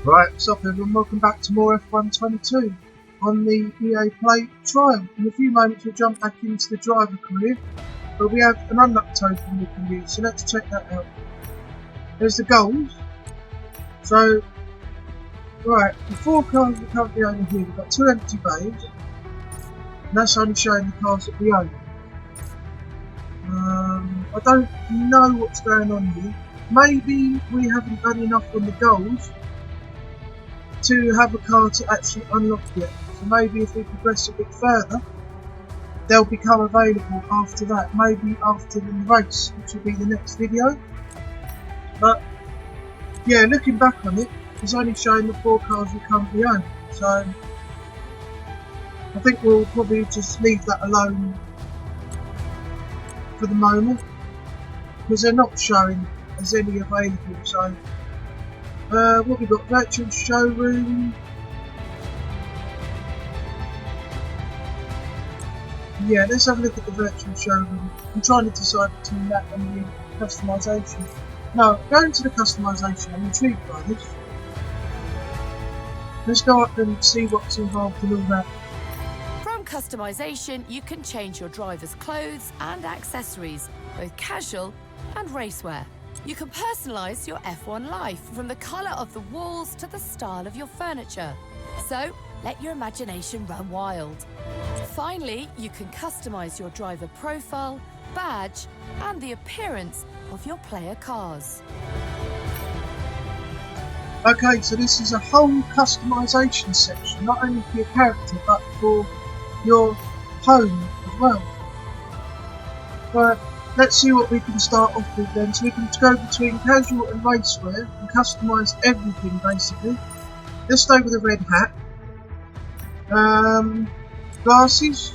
Right, what's up everyone, welcome back to more F122 on the EA Play trial. In a few moments we'll jump back into the driver career, but we have an unlock token we can use, so let's check that out. There's the goals. So, right, the 4 cars we currently own here, we've got 2 empty bays, and that's only showing the cars that we own. I don't know what's going on here. Maybe we haven't done enough on the goals to have a car to actually unlock yet. So maybe if we progress a bit further, they'll become available after that. Maybe after the race, which will be the next video. But yeah, looking back on it, it's only showing the 4 cars we currently own. So I think we'll probably just leave that alone for the moment, because they're not showing as any available. So what we got? Virtual showroom. Yeah, let's have a look at the virtual showroom. I'm trying to decide between that and the customization. No, going to the customization, I'm intrigued by this. Let's go up and see what's involved in all that. From customization, you can change your driver's clothes and accessories, both casual and racewear. You can personalise your F1 life, from the colour of the walls to the style of your furniture. So, let your imagination run wild. Finally, you can customise your driver profile, badge, and the appearance of your player cars. Okay, so this is a whole customisation section, not only for your character, but for your home as well. But let's see what we can start off with then. So we can go between casual and racewear and customise everything basically. Let's stay with a red hat. Glasses.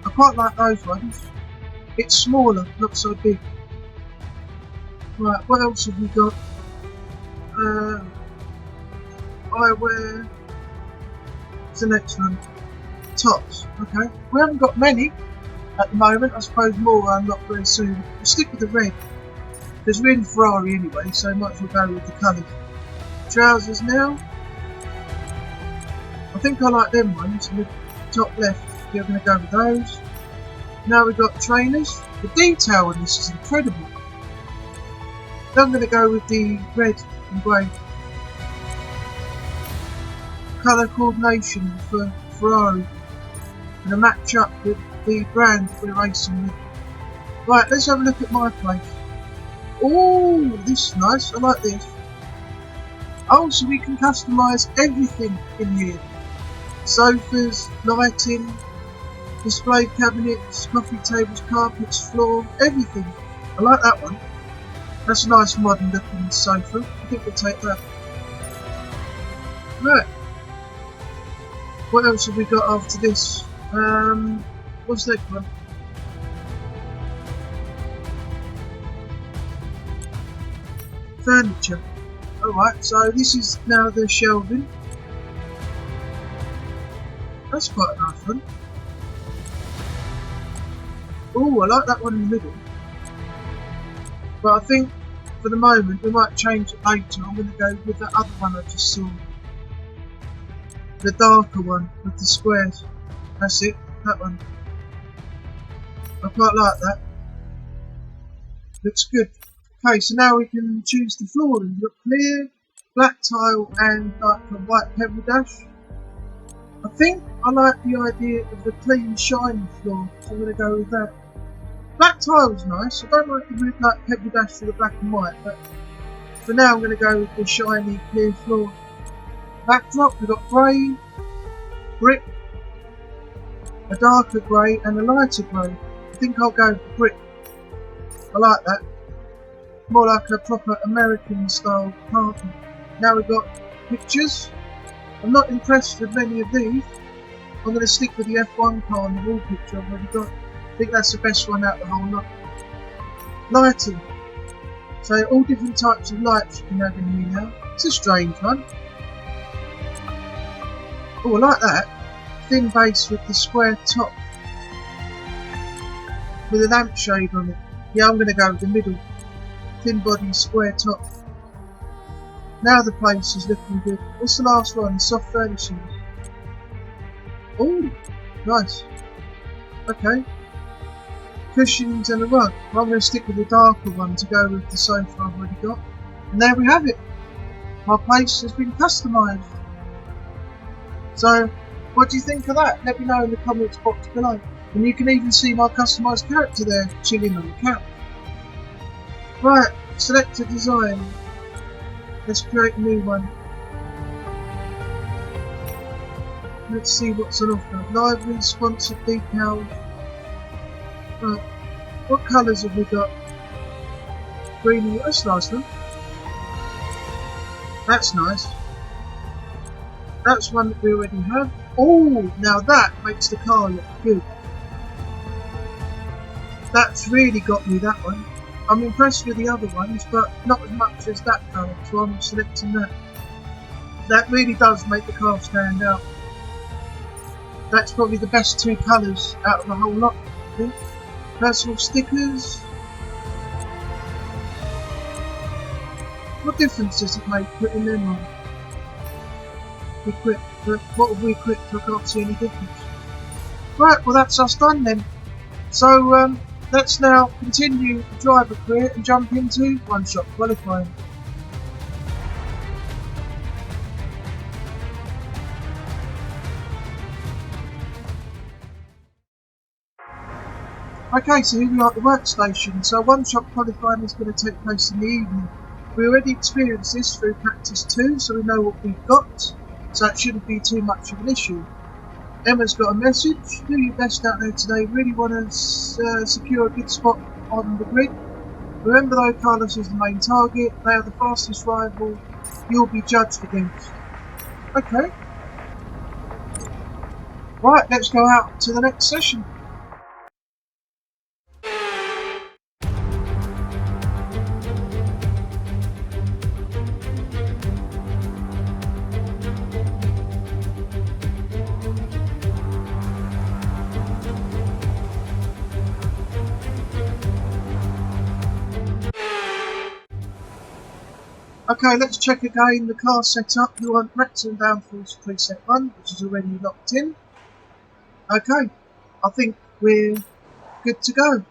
I quite like those ones. It's smaller, not so big. Right, what else have we got? Eyewear. What's the next one? Tops. Okay. We haven't got many at the moment. I suppose more will unlock very soon. We'll stick with the red, because we're in Ferrari anyway, so might as well go with the colours. Trousers now. I think I like them ones in the top left. We're going to go with those. Now we've got trainers. The detail on this is incredible. Then I'm going to go with the red and grey. Colour coordination for Ferrari. Going to match up with the brand we're racing with. Right, let's have a look at my place. Oh, this is nice. I like this. Oh, so we can customise everything in here. Sofas, lighting, display cabinets, coffee tables, carpets, floor, everything. I like that one. That's a nice modern looking sofa. I think we'll take that. Right. What else have we got after this? What's that one? Furniture. Alright, so this is now the shelving. That's quite a nice one. Oh, I like that one in the middle. But I think for the moment we might change it later. I'm going to go with that other one I just saw. The darker one with the squares. That's it, that one. I quite like that. Looks good. Okay, so now we can choose the flooring. We've got clear, black tile and like a white pebble dash. I think I like the idea of the clean, shiny floor, so I'm going to go with that. Black tile's nice. I don't like the red like pebble dash for the black and white, but for now I'm going to go with the shiny, clear floor. Backdrop, we've got grey, brick, a darker grey and a lighter grey. I think I'll go for brick. I like that. More like a proper American style carpet. Now we've got pictures. I'm not impressed with many of these. I'm going to stick with the F1 car on the wall picture I've already got. I think that's the best one out of the whole lot. Lighting. So all different types of lights you can have in here now. It's a strange one. Oh, I like that. Thin base with the square top. With a lampshade on it. Yeah, I'm going to go with the middle. Thin body, square top. Now the place is looking good. What's the last one? Soft furnishings. Oh, nice. Okay. Cushions and a rug. Well, I'm going to stick with the darker one to go with the sofa I've already got. And there we have it. My place has been customised. So, what do you think of that? Let me know in the comments box below. And you can even see my customised character there, chilling on the couch. Right, select a design. Let's create a new one. Let's see what's on offer. Library, sponsored decals. Right, what colours have we got? Green, that's a nice one. That's nice. That's one that we already have. Oh, now that makes the car look good. That's really got me, that one. I'm impressed with the other ones, but not as much as that colour, so I'm selecting that. That really does make the car stand out. That's probably the best two colours out of the whole lot, I think. Personal stickers. What difference does it make putting them on? Equip. What have we equipped? I can't see any difference. Right, well that's us done then. So let's now continue the driver career and jump into one-shot qualifying. Okay, so here we are at the workstation. So one-shot qualifying is going to take place in the evening. We already experienced this through practice 2, so we know what we've got. So it shouldn't be too much of an issue. Emma's got a message. Do your best out there today. Really want to secure a good spot on the grid. Remember though, Carlos is the main target. They are the fastest rival you'll be judged against. Okay. Right, let's go out to the next session. Okay, let's check again the car setup. We want maximum downforce preset 1, which is already locked in. Okay, I think we're good to go.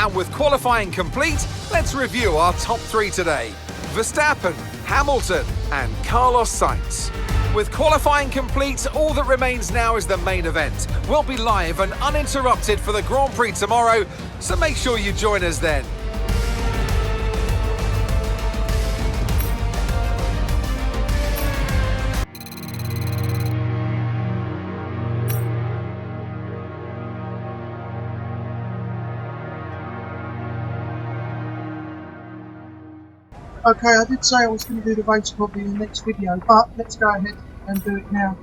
And with qualifying complete, let's review our top 3 today. Verstappen, Hamilton and Carlos Sainz. With qualifying complete, all that remains now is the main event. We'll be live and uninterrupted for the Grand Prix tomorrow, so make sure you join us then. Okay, I did say I was going to do the race probably in the next video, but let's go ahead and do it now.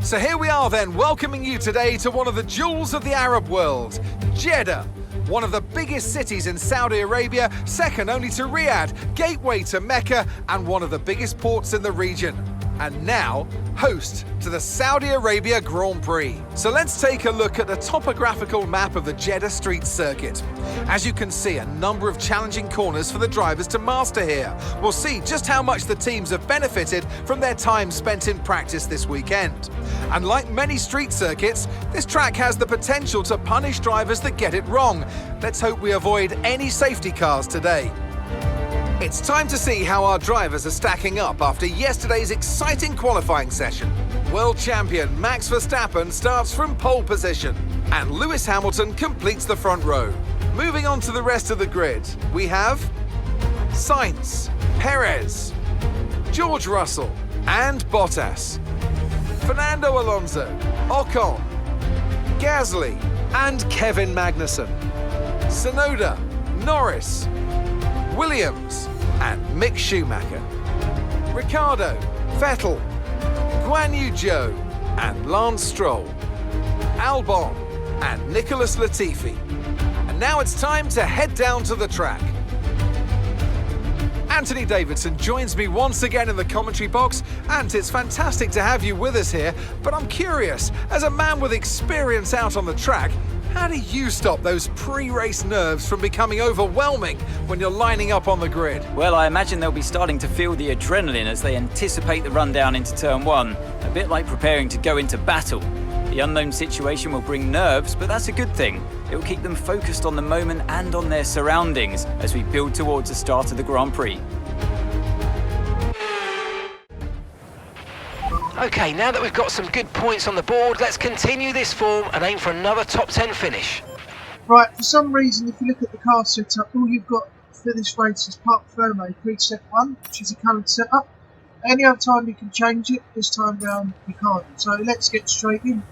So here we are then, welcoming you today to one of the jewels of the Arab world, Jeddah. One of the biggest cities in Saudi Arabia, second only to Riyadh, gateway to Mecca, and one of the biggest ports in the region. And now, host to the Saudi Arabia Grand Prix. So let's take a look at the topographical map of the Jeddah Street Circuit. As you can see, a number of challenging corners for the drivers to master here. We'll see just how much the teams have benefited from their time spent in practice this weekend. And like many street circuits, this track has the potential to punish drivers that get it wrong. Let's hope we avoid any safety cars today. It's time to see how our drivers are stacking up after yesterday's exciting qualifying session. World champion Max Verstappen starts from pole position, and Lewis Hamilton completes the front row. Moving on to the rest of the grid, we have Sainz, Perez, George Russell, and Bottas, Fernando Alonso, Ocon, Gasly, and Kevin Magnussen, Sauda, Norris, Williams, and Mick Schumacher, Ricciardo, Vettel, Guan Yu Zhou, and Lance Stroll, Albon, and Nicholas Latifi. And now it's time to head down to the track. Anthony Davidson joins me once again in the commentary box, and it's fantastic to have you with us here, but I'm curious, as a man with experience out on the track, how do you stop those pre-race nerves from becoming overwhelming when you're lining up on the grid? Well, I imagine they'll be starting to feel the adrenaline as they anticipate the run down into turn one, a bit like preparing to go into battle. The unknown situation will bring nerves, but that's a good thing. It will keep them focused on the moment and on their surroundings as we build towards the start of the Grand Prix. Okay, now that we've got some good points on the board, let's continue this form and aim for another top 10 finish. Right, for some reason, if you look at the car setup, all you've got for this race is Parc Fermé preset 1, which is a current setup. Any other time you can change it, this time round you can't. So let's get straight in.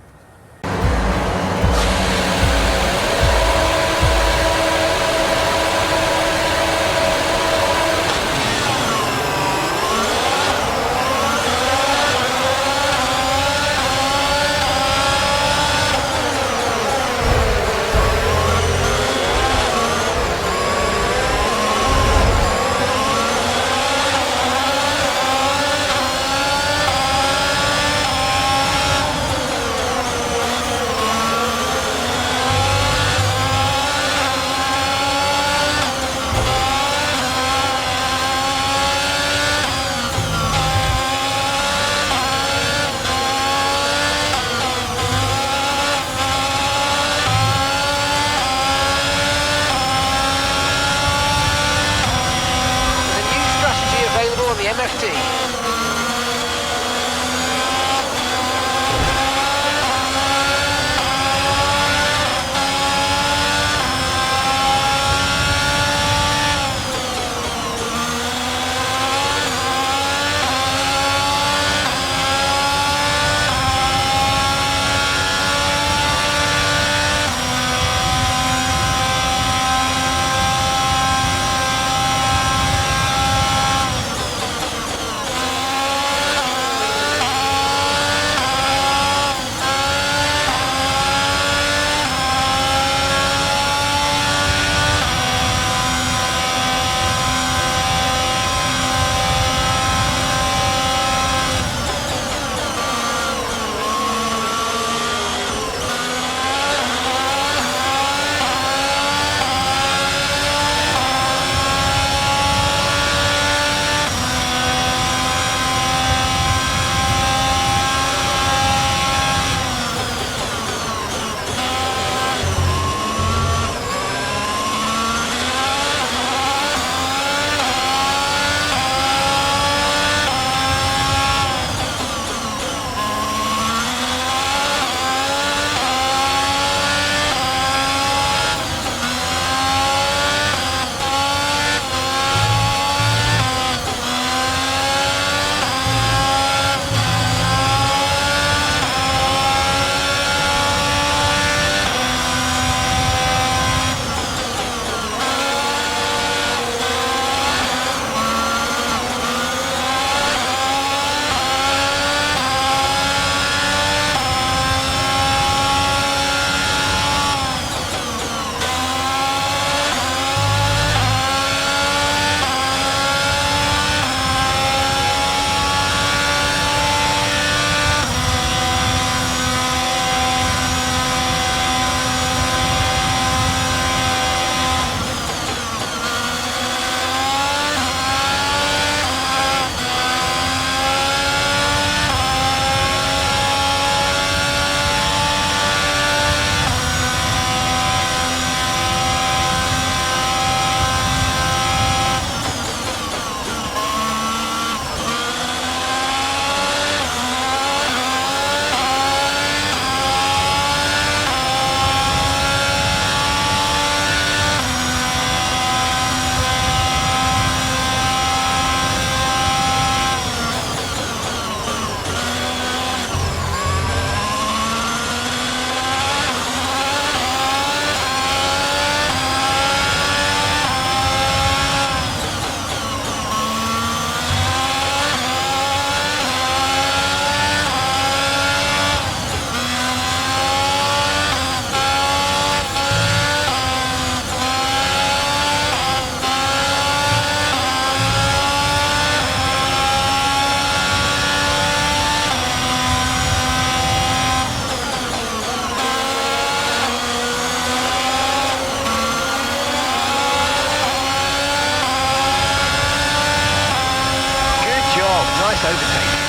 Nice overtake.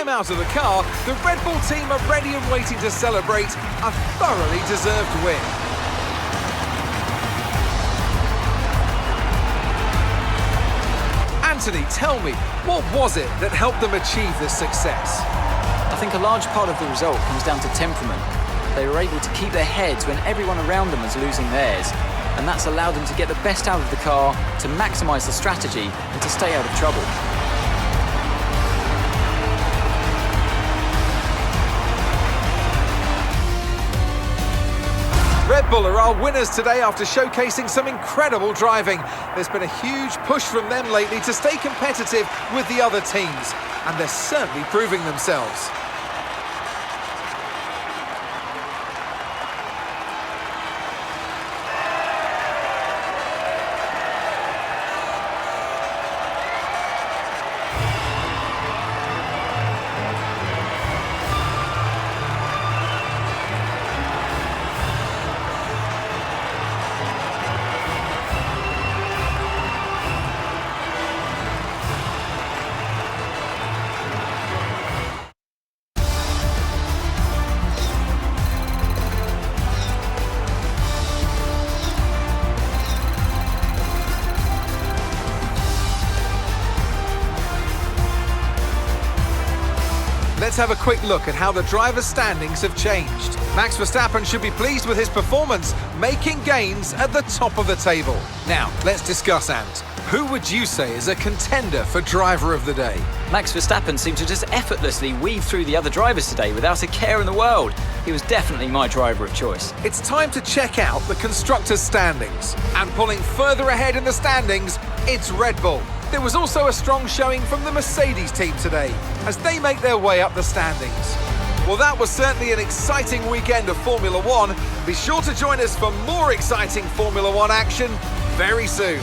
climb out of the car, the Red Bull team are ready and waiting to celebrate a thoroughly deserved win. Anthony, tell me, what was it that helped them achieve this success? I think a large part of the result comes down to temperament. They were able to keep their heads when everyone around them was losing theirs, and that's allowed them to get the best out of the car, to maximise the strategy, and to stay out of trouble. Red Bull are our winners today after showcasing some incredible driving. There's been a huge push from them lately to stay competitive with the other teams, and they're certainly proving themselves. Let's have a quick look at how the drivers' standings have changed. Max Verstappen should be pleased with his performance, making gains at the top of the table. Now, let's discuss, Ant. Who would you say is a contender for driver of the day? Max Verstappen seemed to just effortlessly weave through the other drivers today without a care in the world. He was definitely my driver of choice. It's time to check out the constructors' standings. And pulling further ahead in the standings, it's Red Bull. There was also a strong showing from the Mercedes team today as they make their way up the standings. Well, that was certainly an exciting weekend of Formula One. Be sure to join us for more exciting Formula One action very soon.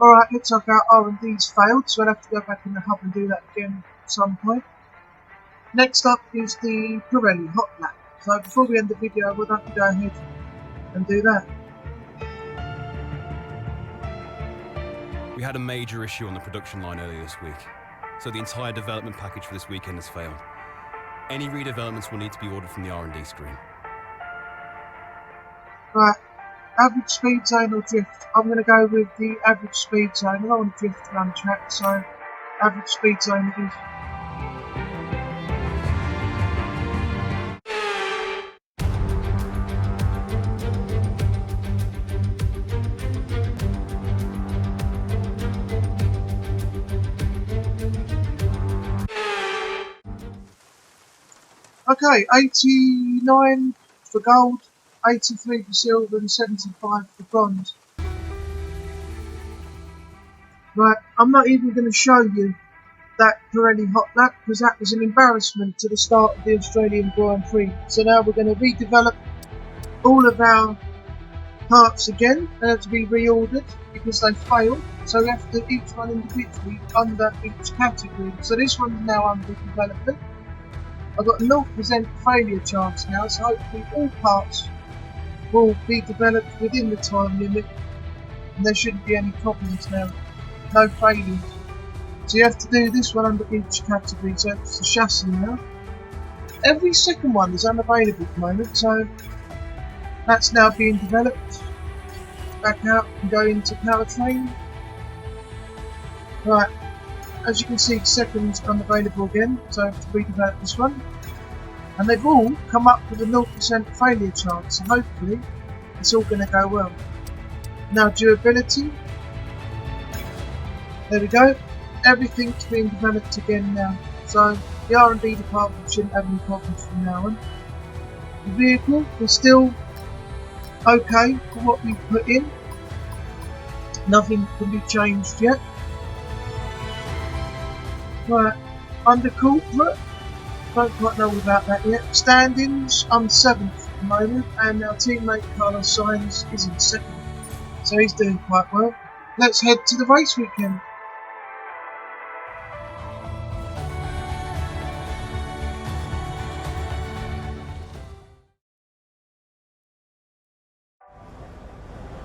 Alright, looks like our R&D's failed, so I'll have to go back in the hub and do that again at some point. Next up is the Pirelli hot lap. So before we end the video, we'll have to go ahead and do that. We had a major issue on the production line earlier this week, so the entire development package for this weekend has failed. Any redevelopments will need to be ordered from the R&D screen. Right, average speed zone or drift? I'm going to go with the average speed zone. I don't want to drift around the track, so average speed zone it is. Okay, 89 for gold, 83 for silver and 75 for bronze. Right, I'm not even going to show you that Pirelli hot lap because that was an embarrassment to the start of the Australian Grand Prix. So now we're going to redevelop all of our parts again. They have to be reordered because they failed. So we have to do each one individually under each category. So this one's now under development. I've got 0% failure chance now, so hopefully all parts will be developed within the time limit and there shouldn't be any problems now. No failures. So you have to do this one under each category, so it's the chassis now. Every second one is unavailable at the moment, so that's now being developed. Back out and go into powertrain. Right, as you can see, seconds unavailable again, so I have to redevelop this one. And they've all come up with a 0% failure chance, so hopefully it's all going to go well. Now durability. There we go. Everything's being developed again now, so the R&D department shouldn't have any problems from now on. The vehicle is still okay for what we've put in. Nothing can be changed yet. Right, under corporate, don't quite know about that yet. Standings, I'm 7th at the moment, and our teammate Carlos Sainz is in 2nd, so he's doing quite well. Let's head to the race weekend.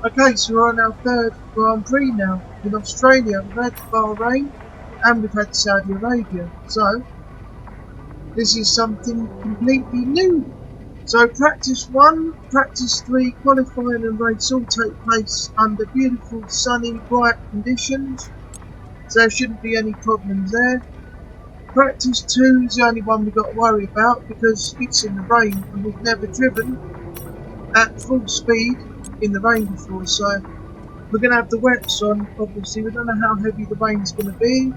Okay, so we're on our 3rd Grand Prix now. In Australia, we've had Bahrain and we've had Saudi Arabia. So, this is something completely new. So practice 1, practice 3, qualifying and race all take place under beautiful, sunny, bright conditions. So there shouldn't be any problems there. Practice 2 is the only one we've got to worry about because it's in the rain and we've never driven at full speed in the rain before, so we're going to have the wets on. Obviously we don't know how heavy the rain's going to be,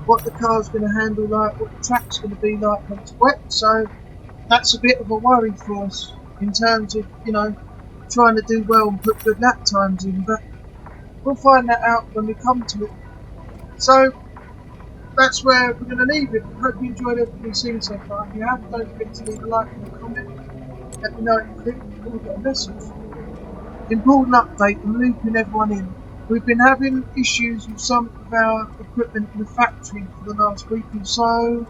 what the car's going to handle like, what the track's going to be like when it's wet, so that's a bit of a worry for us in terms of, you know, trying to do well and put good lap times in, but we'll find that out when we come to it. So that's where we're going to leave it. Hope you enjoyed everything you've seen so far. If you have, don't forget to leave a like and a comment. Let me know if you think we'll get a message. Important update, I'm looping everyone in. We've been having issues with some of our equipment in the factory for the last week or so.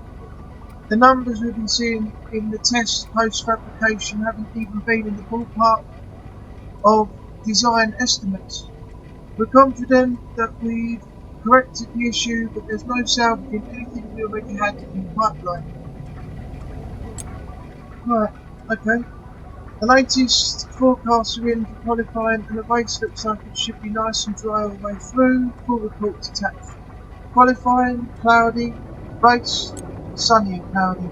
The numbers we've been seeing in the tests post-fabrication haven't even been in the ballpark of design estimates. We're confident that we've corrected the issue, but there's no salvaging anything we already had in the pipeline. Right, okay. The latest forecasts are in for qualifying and the race looks like it should be nice and dry all the way through. Full reports attached. Qualifying, cloudy. Race, sunny and cloudy.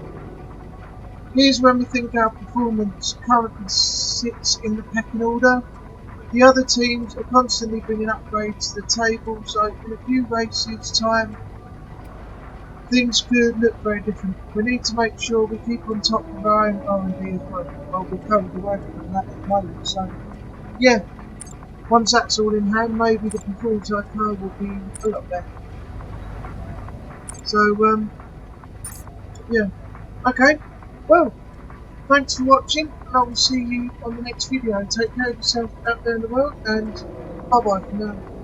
Here's when we think our performance currently sits in the pecking order. The other teams are constantly bringing upgrades to the table, so in a few races' time things could look very different. We need to make sure we keep on top of our own R&D as well. Well, we're currently working on that at the moment, so yeah, once that's all in hand, maybe the performance of our car will be a lot better. So, yeah, okay, well, thanks for watching, and I will see you on the next video. Take care of yourself out there in the world, and bye bye for now.